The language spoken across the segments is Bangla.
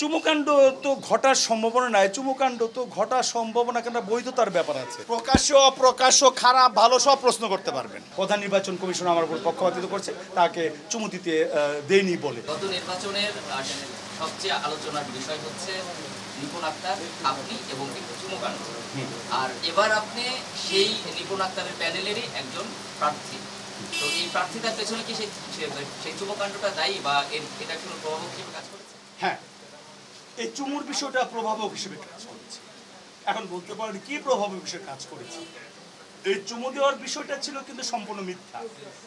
চুমুকাণ্ড তো ঘটার সম্ভাবনা নাই, চুমুকাণ্ড তো ঘটার সম্ভাবনা কেন বৈধতার ব্যাপার আছে। প্রকাশ্য অপ্রকাশ্য খারাপ ভালো সব প্রশ্ন করতে পারবেন। প্রধান নির্বাচন কমিশন আমার উপর পক্ষপাতিত্ব করছে, তাকে চুমু দিতে দেয়নি বলে। গত নির্বাচনের সবচেয়ে আলোচনার বিষয় হচ্ছে নিপুণ আক্তার, আপনি এবং চুমুকাণ্ড। আর এবার আপনি সেই নিপুণ আক্তারের প্যানেলেরই একজন প্রার্থী। তো এই প্রার্থীতার পেছনে কি সেই চুমুকাণ্ডটা দায়ী বা এটা কোনো প্রভাবক হিসেবে কাজ করেছে? হ্যাঁ, এই চুমুর বিষয়টা প্রভাবক হিসেবে কাজ করেছে। এখন বলতে পারেন কি প্রভাবক হিসেবে কাজ করেছে। এই চুমু দেওয়ার বিষয়টা ছিল কিন্তু সম্পূর্ণ মিথ্যা,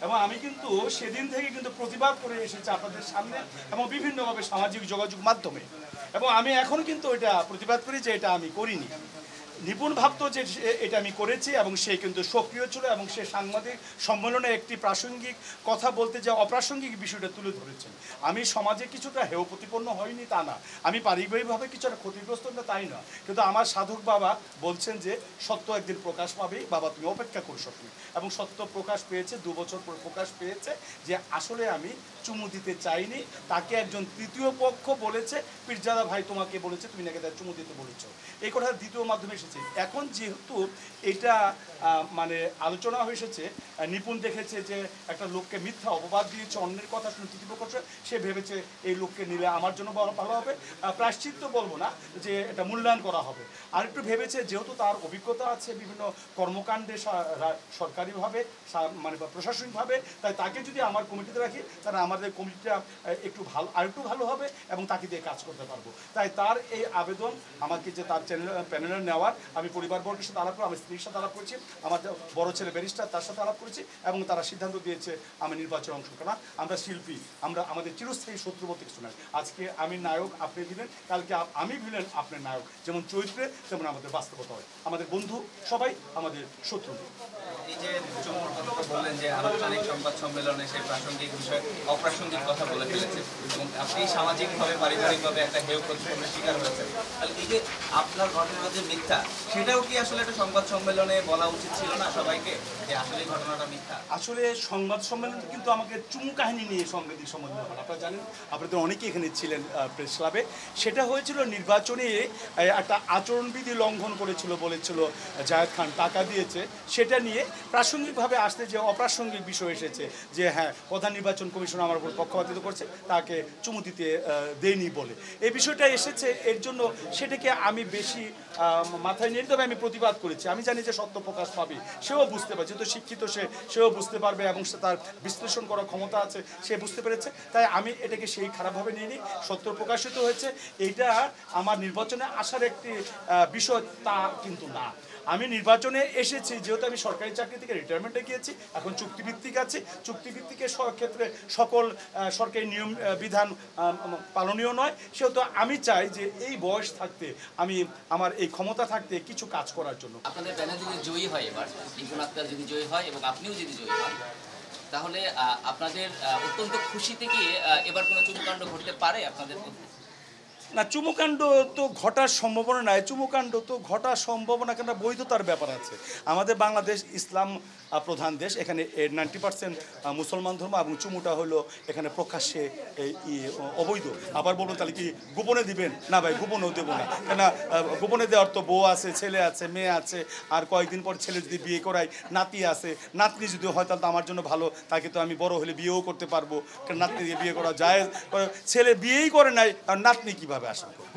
এবং আমি কিন্তু সেদিন থেকে কিন্তু প্রতিবাদ করে এসেছি আপনাদের সামনে এবং বিভিন্নভাবে সামাজিক যোগাযোগ মাধ্যমে, এবং আমি এখন কিন্তু এটা প্রতিবাদ করি যে এটা আমি করিনি। নিপুণ ভাবতো যে এটা আমি করেছি, এবং সে কিন্তু সক্রিয় ছিল এবং সে সাংবাদিক সম্মেলনে একটি প্রাসঙ্গিক কথা বলতে যে অপ্রাসঙ্গিক বিষয়টা তুলে ধরেছেন। আমি সমাজে কিছুটা হেয় প্রতিপন্ন হয়নি তা না, আমি পারিবারিকভাবে কিছুটা ক্ষতিগ্রস্ত না তাই না, কিন্তু আমার সাধক বাবা বলছেন যে সত্য একদিন প্রকাশ পাবেই, বাবা তুমি অপেক্ষা করো সত্যি, এবং সত্য প্রকাশ পেয়েছে, 2 বছর পর প্রকাশ পেয়েছে যে আসলে আমি চুমু দিতে চাইনি। তাকে একজন তৃতীয় পক্ষ বলেছে, পীরজাদা ভাই তোমাকে বলেছে তুমি নাকি তার চুমু দিতে বলেছো, এই কথা দ্বিতীয় মাধ্যমে এসেছে। এখন যেহেতু এটা মানে আলোচনা হয়েছে, নিপুণ দেখেছে যে একটা লোককে মিথ্যা অপবাদ দিয়েছে, অন্যের কথা শুনে তৃতীয় পক্ষ, সে ভেবেছে এই লোককে নিলে আমার জন্য ভালো হবে, প্রায়শ্চিত্ত বলবো না, যে এটা মূল্যায়ন করা হবে। আর একটু ভেবেছে যেহেতু তার অভিজ্ঞতা আছে বিভিন্ন কর্মকাণ্ডে সরকারিভাবে মানে প্রশাসনিকভাবে, তাই তাকে যদি আমার কমিটিতে রাখি তাহলে আমাদের কমিটিটা একটু ভালো আরেকটু ভালো হবে এবং তাকে দিয়ে কাজ করতে পারবো। তাই তার এই আবেদন আমাকে যে তার প্যানেলে নেওয়ার, আমি পরিবারবর্গের সাথে আলাপ করি, আমি স্ত্রীর সাথে আলাপ করেছি, আমার বড় ছেলে ব্যারিস্টার তার সাথে আলাপ করেছি, এবং তারা সিদ্ধান্ত দিয়েছে আমি নির্বাচনে অংশ না। আমরা শিল্পী, আমরা আমাদের চিরস্থায়ী শত্রু বলতে কিছু নয়। আজকে আমি নায়ক, আপনি ভিলেন, কালকে আমি ভিলেন, আপনি নায়ক। যেমন চরিত্রে তেমন আমাদের বাস্তবতা হয়, আমাদের বন্ধু সবাই আমাদের শত্রু। এই যে চুমুর কথা বললেন যে আনুষ্ঠানিক সংবাদ সম্মেলনে সেই প্রাসঙ্গিক বিষয় অপ্রাসঙ্গিক কথা বলে ফেলেছে, এবং আপনি সামাজিকভাবে পারিবারিকভাবে একটা হেয় প্রতিপন্নের শিকার হয়েছেন। তাহলে এই যে আপনার ঘটনা যে মিথ্যা, সেটাও কি আসলে একটা সংবাদ সম্মেলনে বলা উচিত ছিল না সবাইকে, যে আসলে এই ঘটনাটা মিথ্যা? আসলে সংবাদ সম্মেলনে কিন্তু আমাকে চুমু কাহিনী নিয়ে সাংবাদিক সম্মেলন হয়, আপনারা জানেন, আপনাদের অনেকেই এখানে ছিলেন প্রেস ক্লাবে। সেটা হয়েছিল নির্বাচনে একটা আচরণবিধি লঙ্ঘন করেছিল, বলেছিল জায়েদ খান টাকা দিয়েছে, সেটা নিয়ে প্রাসঙ্গিকভাবে আসতে যে অপ্রাসঙ্গিক বিষয় এসেছে যে হ্যাঁ প্রধান নির্বাচন কমিশন আমার উপর পক্ষপাতিত্ব করছে, তাকে চুমু দিতে দেয়নি বলে এই বিষয়টা এসেছে। এর জন্য সেটাকে আমি বেশি মাথায় নিয়ে, তবে আমি প্রতিবাদ করেছি। আমি জানি যে সত্য প্রকাশ পাবে, সেও বুঝতে পারছে, যেহেতু শিক্ষিত সেও বুঝতে পারবে এবং সে তার বিশ্লেষণ করার ক্ষমতা আছে, সে বুঝতে পেরেছে। তাই আমি এটাকে সেই খারাপভাবে নিইনি, সত্য প্রকাশিত হয়েছে। এইটা আমার নির্বাচনে আসার একটি বিষয় তা কিন্তু না। আমি নির্বাচনে এসেছি যেহেতু আমি সরকারি চাকরি থেকে রিটায়ারমেন্টে গিয়েছি, এখন চুক্তিভিত্তিক আছি। চুক্তিভিত্তিকের ক্ষেত্রে সকল সরকারি নিয়ম বিধান পালনীয় নয়, সেহেতু আমি চাই যে এই বয়স থাকতে আমি আমার এই ক্ষমতা থাকতে কিছু কাজ করার জন্য। আপনাদের প্যানেল যদি জয়ী হয়, এবার নিপুণ আক্তার যদি জয়ী হয় এবং আপনিও যদি জয়ী হন, তাহলে আপনাদের অত্যন্ত খুশি থেকে এবার কোনো চুমুকাণ্ড ঘটতে পারে আপনাদের মধ্যে? না, চুমুকাণ্ড তো ঘটার সম্ভাবনা নাই, চুমুকাণ্ড তো ঘটার সম্ভাবনা কেন বৈধতার ব্যাপার আছে। আমাদের বাংলাদেশ ইসলাম প্রধান দেশ, এখানে 90% মুসলমান ধর্ম, এবং চুমুটা হলো এখানে প্রকাশ্যে অবৈধ। আবার বলুন তাহলে কি গোপনে দিবেন? না ভাই, গোপনেও দেবো না, কেন গোপনে দেওয়ার তো বউ আছে, ছেলে আছে, মেয়ে আছে, আর কয়েকদিন পর ছেলে যদি বিয়ে করায় নাতি আছে, নাতনি যদি হয় তাহলে তো আমার জন্য ভালো, তাকে তো আমি বড় হলে বিয়েও করতে পারবো, কারণ নাতনি দিয়ে বিয়ে করা যায়। ছেলে বিয়েই করে নাই আর নাতনি কীভাবে আশা করবে?